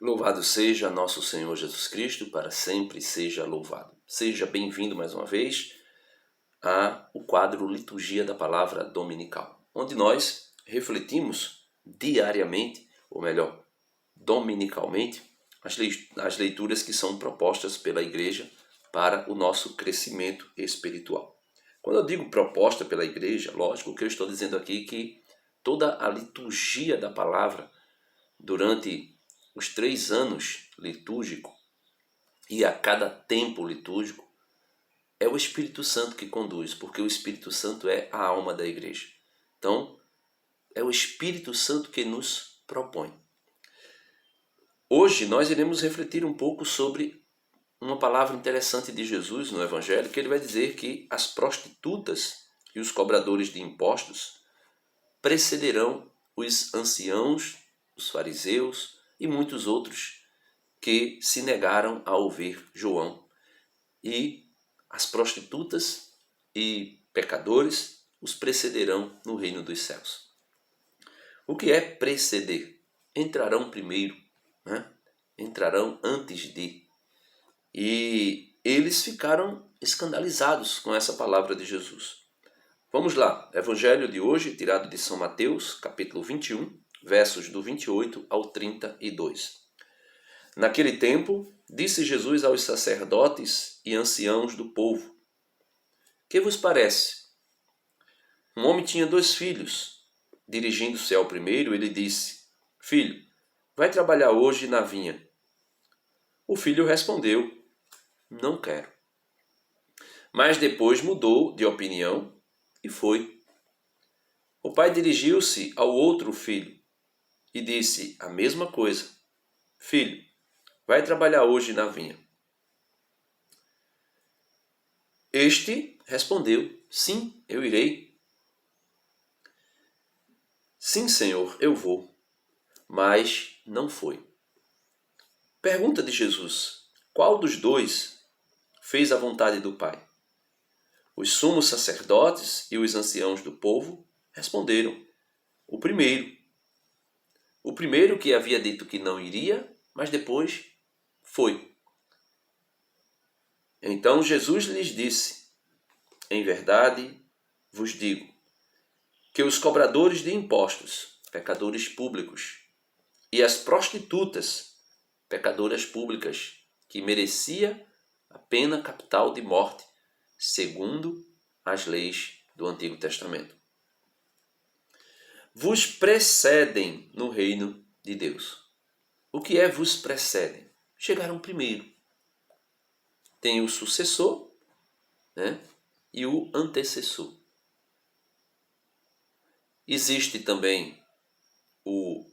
Louvado seja nosso Senhor Jesus Cristo, para sempre seja louvado. Seja bem-vindo mais uma vez ao quadro Liturgia da Palavra Dominical, onde nós refletimos diariamente, ou melhor, dominicalmente, as leituras que são propostas pela Igreja para o nosso crescimento espiritual. Quando eu digo proposta pela Igreja, lógico que eu estou dizendo aqui que toda a liturgia da palavra durante os 3 anos litúrgicos e a cada tempo litúrgico é o Espírito Santo que conduz, porque o Espírito Santo é a alma da igreja. Então, é o Espírito Santo que nos propõe. Hoje nós iremos refletir um pouco sobre uma palavra interessante de Jesus no Evangelho, que ele vai dizer que as prostitutas e os cobradores de impostos precederão os anciãos, os fariseus e muitos outros que se negaram a ouvir João. E as prostitutas e pecadores os precederão no reino dos céus. O que é preceder? Entrarão primeiro, né? Entrarão antes de. E eles ficaram escandalizados com essa palavra de Jesus. Vamos lá, Evangelho de hoje, tirado de São Mateus, capítulo 21, versos do 28 ao 32. Naquele tempo, disse Jesus aos sacerdotes e anciãos do povo: Que vos parece? Um homem tinha 2 filhos. Dirigindo-se ao primeiro, ele disse: Filho, vai trabalhar hoje na vinha. O filho respondeu: Não quero. Mas depois mudou de opinião e foi. O pai dirigiu-se ao outro filho e disse a mesma coisa: Filho, vai trabalhar hoje na vinha. Este respondeu: Sim, eu irei. Sim, Senhor, eu vou. Mas não foi. Pergunta de Jesus: Qual dos 2 fez a vontade do Pai? Os sumos sacerdotes e os anciãos do povo responderam: O primeiro. O primeiro que havia dito que não iria, mas depois foi. Então Jesus lhes disse: Em verdade vos digo que os cobradores de impostos, pecadores públicos, e as prostitutas, pecadoras públicas, que merecia a pena capital de morte, segundo as leis do Antigo Testamento, vos precedem no reino de Deus. O que é vos precedem? Chegaram primeiro. Tem o sucessor, né? E o antecessor. Existe também o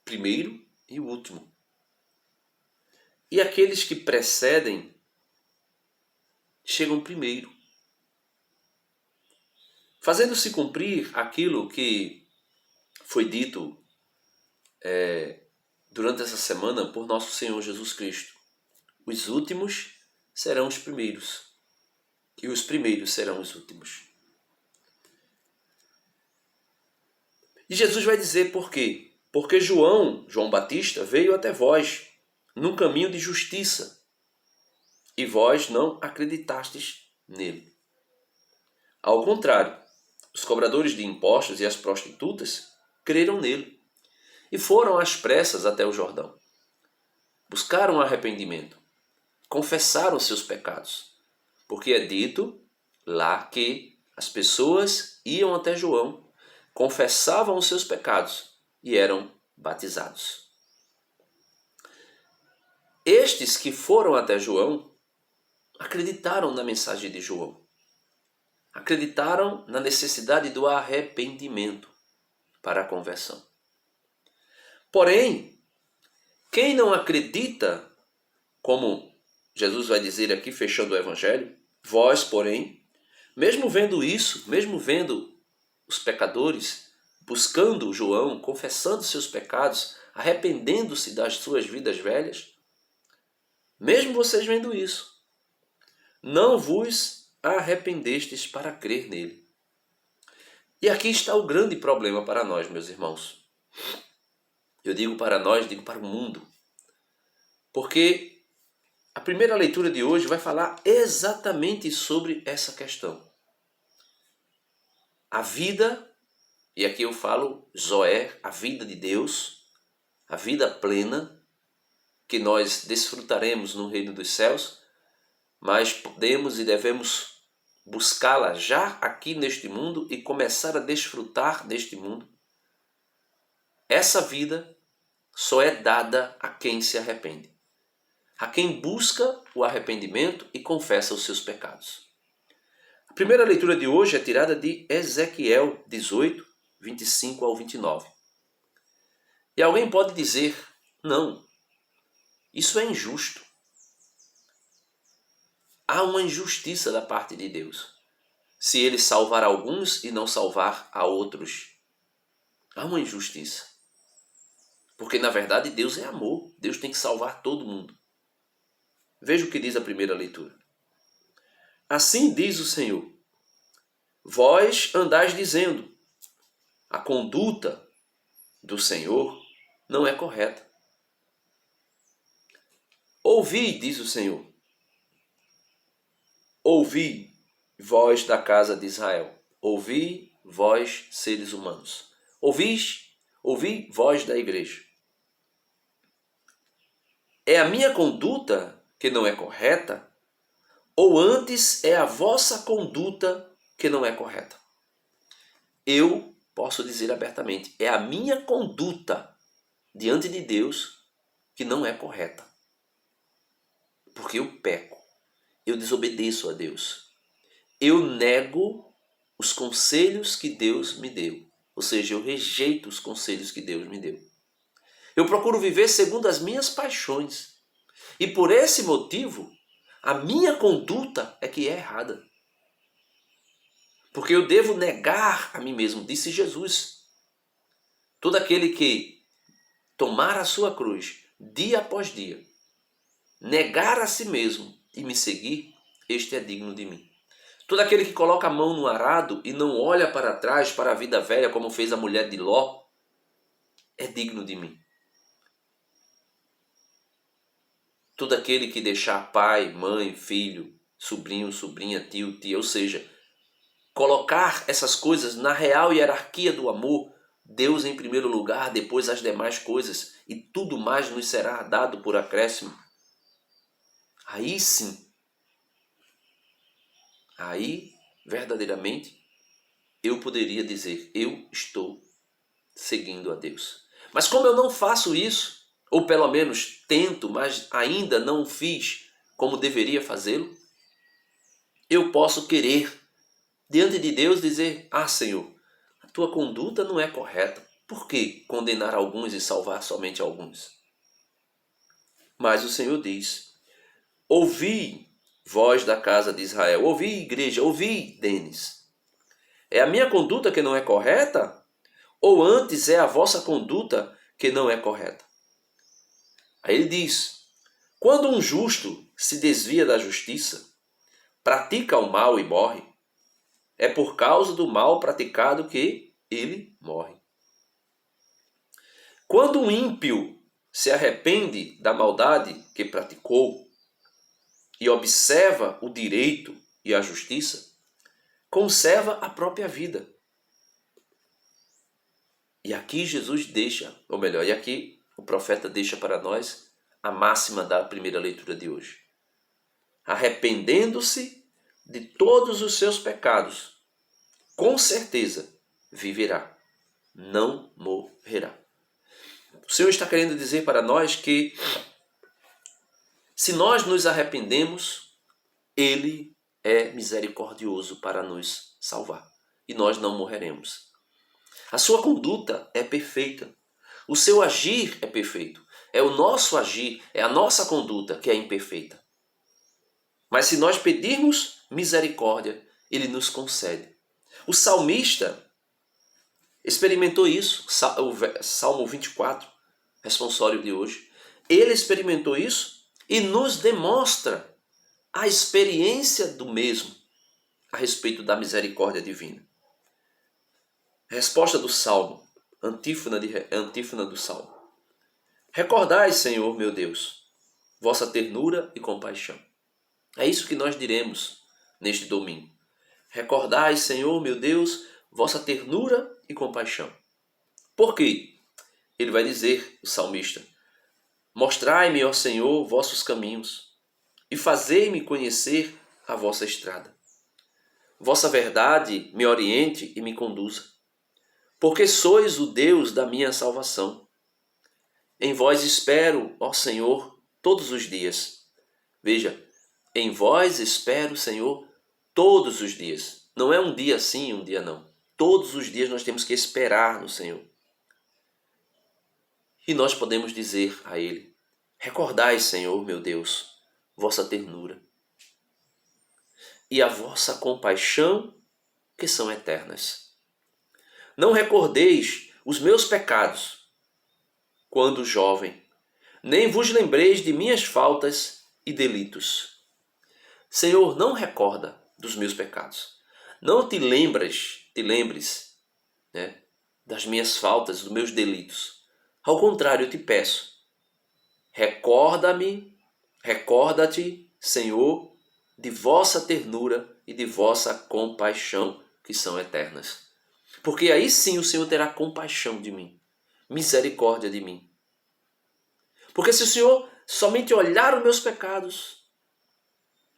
primeiro e o último. E aqueles que precedem chegam primeiro, fazendo-se cumprir aquilo que foi dito durante essa semana por nosso Senhor Jesus Cristo. Os últimos serão os primeiros, e os primeiros serão os últimos. E Jesus vai dizer por quê? Porque João Batista, veio até vós num caminho de justiça, e vós não acreditastes nele. Ao contrário, os cobradores de impostos e as prostitutas creram nele e foram às pressas até o Jordão. Buscaram arrependimento, confessaram seus pecados, porque é dito lá que as pessoas iam até João, confessavam os seus pecados e eram batizados. Estes que foram até João acreditaram na mensagem de João. Acreditaram na necessidade do arrependimento para a conversão. Porém, quem não acredita, como Jesus vai dizer aqui, fechando o Evangelho, vós, porém, mesmo vendo isso, mesmo vendo os pecadores buscando João, confessando seus pecados, arrependendo-se das suas vidas velhas, mesmo vocês vendo isso, não vos arrependestes para crer nele. E aqui está o grande problema para nós, meus irmãos. Eu digo para nós, digo para o mundo. Porque a primeira leitura de hoje vai falar exatamente sobre essa questão. A vida, e aqui eu falo Zoé, a vida de Deus, a vida plena, que nós desfrutaremos no reino dos céus, mas podemos e devemos buscá-la já aqui neste mundo e começar a desfrutar deste mundo. Essa vida só é dada a quem se arrepende, a quem busca o arrependimento e confessa os seus pecados. A primeira leitura de hoje é tirada de Ezequiel 18, 25 ao 29. E alguém pode dizer, não, isso é injusto. Há uma injustiça da parte de Deus. Se ele salvar alguns e não salvar a outros, há uma injustiça. Porque na verdade Deus é amor, Deus tem que salvar todo mundo. Veja o que diz a primeira leitura. Assim diz o Senhor, vós andais dizendo, a conduta do Senhor não é correta. Ouvi, diz o Senhor, ouvi, vós da casa de Israel, ouvi, vós seres humanos, ouvi, vós da igreja. É a minha conduta que não é correta? Ou antes é a vossa conduta que não é correta? Eu posso dizer abertamente, é a minha conduta diante de Deus que não é correta. Porque eu peco, eu desobedeço a Deus. Eu nego os conselhos que Deus me deu. Ou seja, eu rejeito os conselhos que Deus me deu. Eu procuro viver segundo as minhas paixões. E por esse motivo, a minha conduta é que é errada. Porque eu devo negar a mim mesmo, disse Jesus. Todo aquele que tomar a sua cruz, dia após dia, negar a si mesmo e me seguir, este é digno de mim. Todo aquele que coloca a mão no arado e não olha para trás, para a vida velha, como fez a mulher de Ló, é digno de mim. Todo aquele que deixar pai, mãe, filho, sobrinho, sobrinha, tio, tia, ou seja, colocar essas coisas na real hierarquia do amor, Deus em primeiro lugar, depois as demais coisas, e tudo mais nos será dado por acréscimo. Aí sim, aí verdadeiramente eu poderia dizer, eu estou seguindo a Deus. Mas como eu não faço isso, ou pelo menos tento, mas ainda não fiz como deveria fazê-lo, eu posso querer diante de Deus dizer, Senhor, a tua conduta não é correta. Por que condenar alguns e salvar somente alguns? Mas o Senhor diz, ouvi, vós da casa de Israel, ouvi, igreja, ouvi, Denis. É a minha conduta que não é correta? Ou antes é a vossa conduta que não é correta? Aí ele diz, quando um justo se desvia da justiça, pratica o mal e morre, é por causa do mal praticado que ele morre. Quando um ímpio se arrepende da maldade que praticou e observa o direito e a justiça, conserva a própria vida. E aqui Jesus deixa, ou melhor, e aqui o profeta deixa para nós a máxima da primeira leitura de hoje. Arrependendo-se de todos os seus pecados, com certeza viverá, não morrerá. O Senhor está querendo dizer para nós que se nós nos arrependemos, Ele é misericordioso para nos salvar e nós não morreremos. A sua conduta é perfeita, o seu agir é perfeito, é o nosso agir, é a nossa conduta que é imperfeita. Mas se nós pedirmos misericórdia, Ele nos concede. O salmista experimentou isso, o Salmo 24, responsório de hoje. Ele experimentou isso e nos demonstra a experiência do mesmo a respeito da misericórdia divina. Resposta do Salmo, antífona do Salmo. Recordai, Senhor, meu Deus, vossa ternura e compaixão. É isso que nós diremos neste domingo. Recordai, Senhor, meu Deus, vossa ternura e compaixão. Por quê? Ele vai dizer, o salmista, mostrai-me, ó Senhor, vossos caminhos e fazei-me conhecer a vossa estrada. Vossa verdade me oriente e me conduza, porque sois o Deus da minha salvação. Em vós espero, ó Senhor, todos os dias. Veja, em vós espero, Senhor, todos os dias. Não é um dia sim, um dia não. Todos os dias nós temos que esperar no Senhor. E nós podemos dizer a Ele, recordai, Senhor, meu Deus, vossa ternura e a vossa compaixão, que são eternas. Não recordeis os meus pecados, quando jovem, nem vos lembreis de minhas faltas e delitos. Senhor, não recorda dos meus pecados. Não te lembres, né, das minhas faltas, dos meus delitos. Ao contrário, eu te peço, recorda-te, Senhor, de vossa ternura e de vossa compaixão, que são eternas. Porque aí sim o Senhor terá compaixão de mim, misericórdia de mim. Porque se o Senhor somente olhar os meus pecados,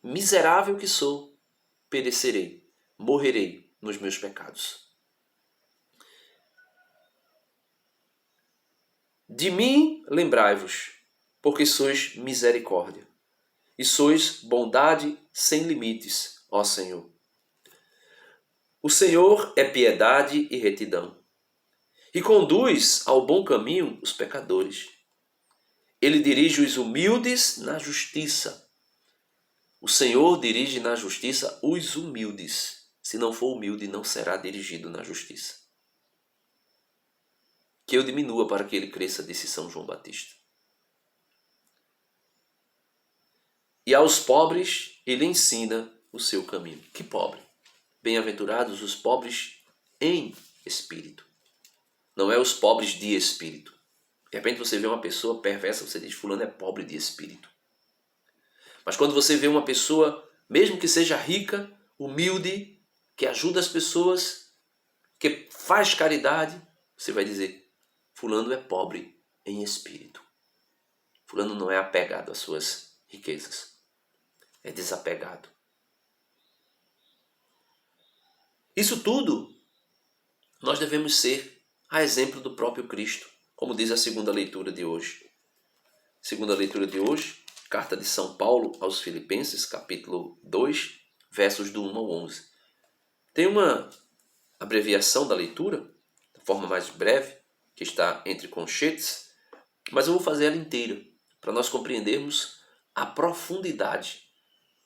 miserável que sou, perecerei, morrerei nos meus pecados. De mim lembrai-vos, porque sois misericórdia, e sois bondade sem limites, ó Senhor. O Senhor é piedade e retidão, e conduz ao bom caminho os pecadores. Ele dirige os humildes na justiça. O Senhor dirige na justiça os humildes. Se não for humilde, não será dirigido na justiça. Que eu diminua para que ele cresça, disse São João Batista. E aos pobres ele ensina o seu caminho. Que pobre? Bem-aventurados os pobres em espírito. Não é os pobres de espírito. De repente você vê uma pessoa perversa, você diz, fulano é pobre de espírito. Mas quando você vê uma pessoa, mesmo que seja rica, humilde, que ajuda as pessoas, que faz caridade, você vai dizer, fulano é pobre em espírito. Fulano não é apegado às suas riquezas. É desapegado. Isso tudo nós devemos ser a exemplo do próprio Cristo, como diz a segunda leitura de hoje. Segunda leitura de hoje, carta de São Paulo aos Filipenses, capítulo 2, versos do 1 ao 11. Tem uma abreviação da leitura, de forma mais breve, que está entre conchetes, mas eu vou fazer ela inteira, para nós compreendermos a profundidade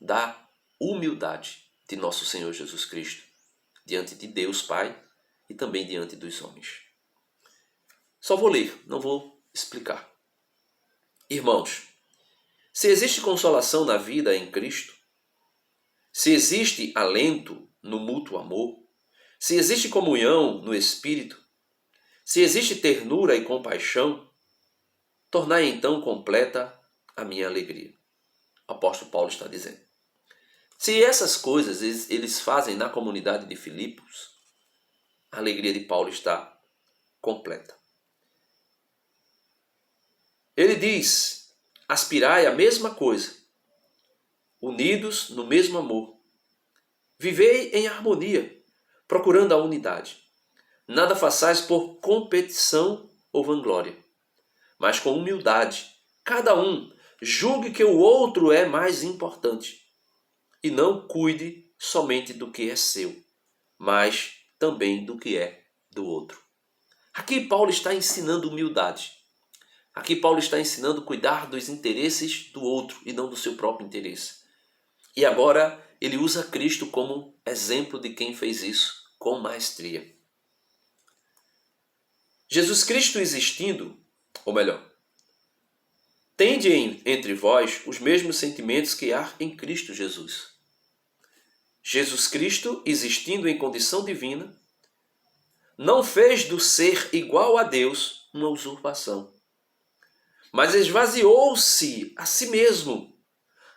da humildade de nosso Senhor Jesus Cristo, diante de Deus Pai e também diante dos homens. Só vou ler, não vou explicar. Irmãos, se existe consolação na vida em Cristo, se existe alento no mútuo amor, se existe comunhão no Espírito, se existe ternura e compaixão, tornai então completa a minha alegria. O apóstolo Paulo está dizendo. Se essas coisas eles fazem na comunidade de Filipos, a alegria de Paulo está completa. Ele diz, aspirai a mesma coisa, unidos no mesmo amor. Vivei em harmonia, procurando a unidade. Nada façais por competição ou vanglória, mas com humildade. Cada um julgue que o outro é mais importante e não cuide somente do que é seu, mas também do que é do outro. Aqui Paulo está ensinando humildade. Aqui Paulo está ensinando cuidar dos interesses do outro e não do seu próprio interesse. E agora ele usa Cristo como exemplo de quem fez isso com maestria. Jesus Cristo existindo, ou melhor, tende entre vós os mesmos sentimentos que há em Cristo Jesus. Jesus Cristo, existindo em condição divina, não fez do ser igual a Deus uma usurpação, mas esvaziou-se a si mesmo,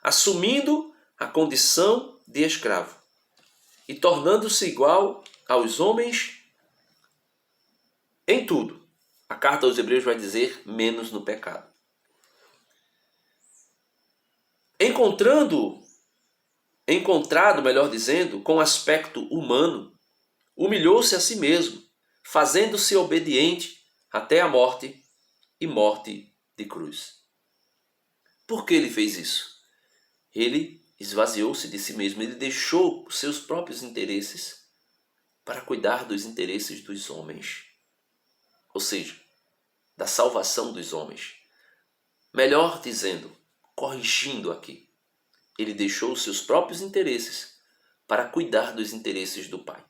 assumindo a condição de escravo e tornando-se igual aos homens em tudo. A carta aos Hebreus vai dizer menos no pecado. Encontrado, melhor dizendo, com aspecto humano, humilhou-se a si mesmo, fazendo-se obediente até a morte e morte de cruz. Por que ele fez isso? Ele esvaziou-se de si mesmo, ele deixou os seus próprios interesses para cuidar dos interesses dos homens, ou seja, da salvação dos homens. Melhor dizendo, corrigindo aqui, ele deixou os seus próprios interesses para cuidar dos interesses do Pai.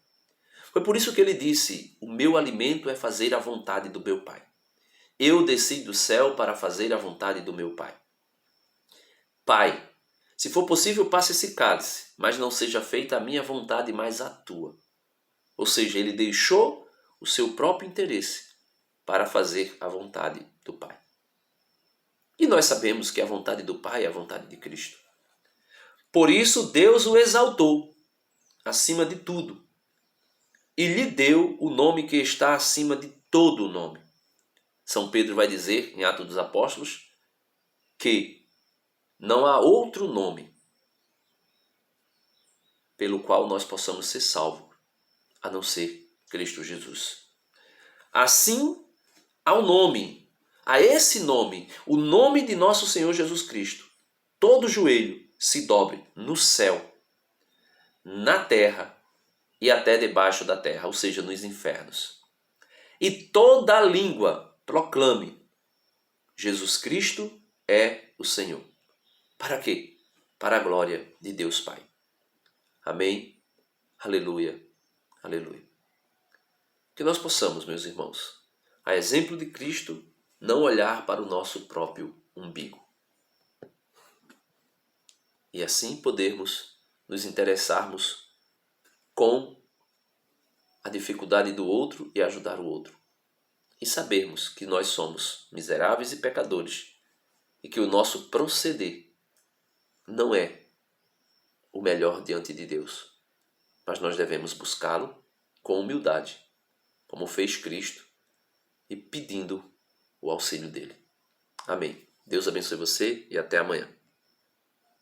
Foi por isso que ele disse: o meu alimento é fazer a vontade do meu Pai. Eu desci do céu para fazer a vontade do meu Pai. Pai, se for possível, passe esse cálice, mas não seja feita a minha vontade, mas a tua. Ou seja, ele deixou o seu próprio interesse para fazer a vontade do Pai. E nós sabemos que a vontade do Pai é a vontade de Cristo. Por isso Deus o exaltou acima de tudo e lhe deu o nome que está acima de todo o nome. São Pedro vai dizer em Atos dos Apóstolos que não há outro nome pelo qual nós possamos ser salvos, a não ser Cristo Jesus. Assim, ao nome, a esse nome, o nome de nosso Senhor Jesus Cristo, todo joelho se dobre no céu, na terra e até debaixo da terra, ou seja, nos infernos. E toda língua proclame: Jesus Cristo é o Senhor. Para quê? Para a glória de Deus Pai. Amém? Aleluia, aleluia. Que nós possamos, meus irmãos, a exemplo de Cristo, não olhar para o nosso próprio umbigo. E assim podermos nos interessarmos com a dificuldade do outro e ajudar o outro. E sabermos que nós somos miseráveis e pecadores e que o nosso proceder não é o melhor diante de Deus. Mas nós devemos buscá-lo com humildade, como fez Cristo, e pedindo o auxílio dele. Amém. Deus abençoe você e até amanhã.